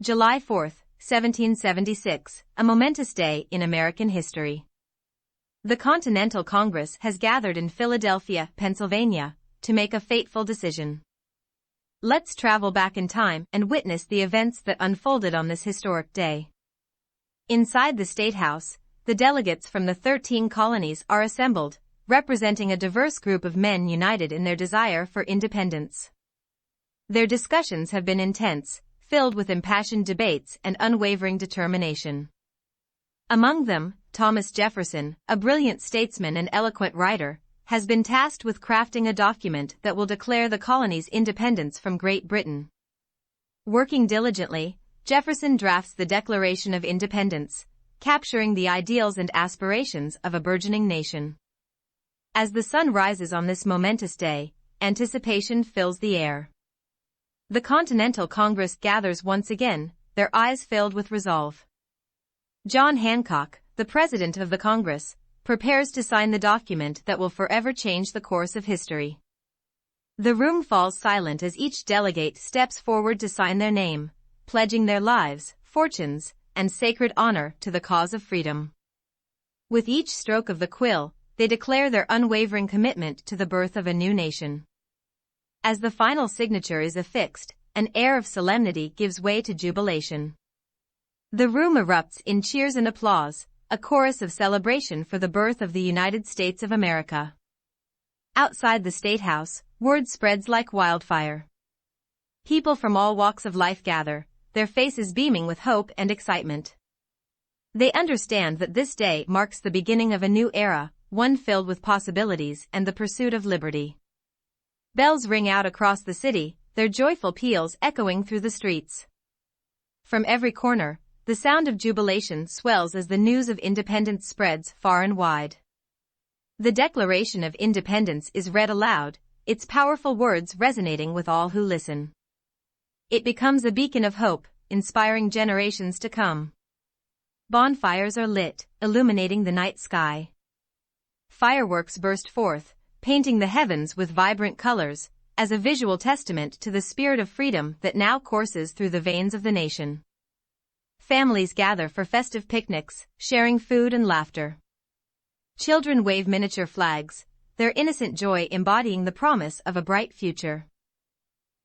July 4, 1776, a momentous day in American history. The Continental Congress has gathered in Philadelphia, Pennsylvania, to make a fateful decision. Let's travel back in time and witness the events that unfolded on this historic day. Inside the State House, the delegates from the 13 colonies are assembled, representing a diverse group of men united in their desire for independence. Their discussions have been intense, filled with impassioned debates and unwavering determination. Among them, Thomas Jefferson, a brilliant statesman and eloquent writer, has been tasked with crafting a document that will declare the colony's independence from Great Britain. Working diligently, Jefferson drafts the Declaration of Independence, capturing the ideals and aspirations of a burgeoning nation. As the sun rises on this momentous day, anticipation fills the air. The Continental Congress gathers once again, their eyes filled with resolve. John Hancock, the president of the Congress, prepares to sign the document that will forever change the course of history. The room falls silent as each delegate steps forward to sign their name, pledging their lives, fortunes, and sacred honor to the cause of freedom. With each stroke of the quill, they declare their unwavering commitment to the birth of a new nation. As the final signature is affixed, an air of solemnity gives way to jubilation. The room erupts in cheers and applause, a chorus of celebration for the birth of the United States of America. Outside the State House, word spreads like wildfire. People from all walks of life gather, their faces beaming with hope and excitement. They understand that this day marks the beginning of a new era, one filled with possibilities and the pursuit of liberty. Bells ring out across the city, their joyful peals echoing through the streets. From every corner, the sound of jubilation swells as the news of independence spreads far and wide. The Declaration of Independence is read aloud, its powerful words resonating with all who listen. It becomes a beacon of hope, inspiring generations to come. Bonfires are lit, illuminating the night sky. Fireworks burst forth, painting the heavens with vibrant colors, as a visual testament to the spirit of freedom that now courses through the veins of the nation. Families gather for festive picnics, sharing food and laughter. Children wave miniature flags, their innocent joy embodying the promise of a bright future.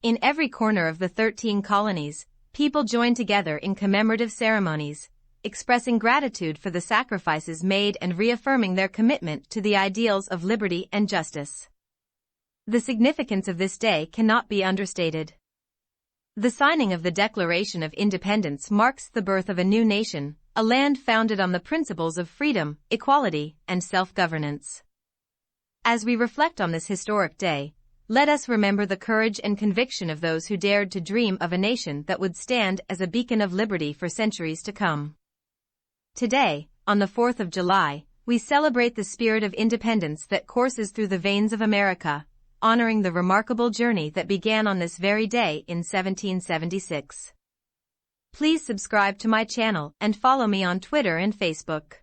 In every corner of the 13 colonies, people join together in commemorative ceremonies, expressing gratitude for the sacrifices made and reaffirming their commitment to the ideals of liberty and justice. The significance of this day cannot be understated. The signing of the Declaration of Independence marks the birth of a new nation, a land founded on the principles of freedom, equality, and self-governance. As we reflect on this historic day, let us remember the courage and conviction of those who dared to dream of a nation that would stand as a beacon of liberty for centuries to come. Today, on the 4th of July, we celebrate the spirit of independence that courses through the veins of America, honoring the remarkable journey that began on this very day in 1776. Please subscribe to my channel and follow me on Twitter and Facebook.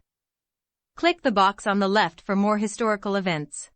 Click the box on the left for more historical events.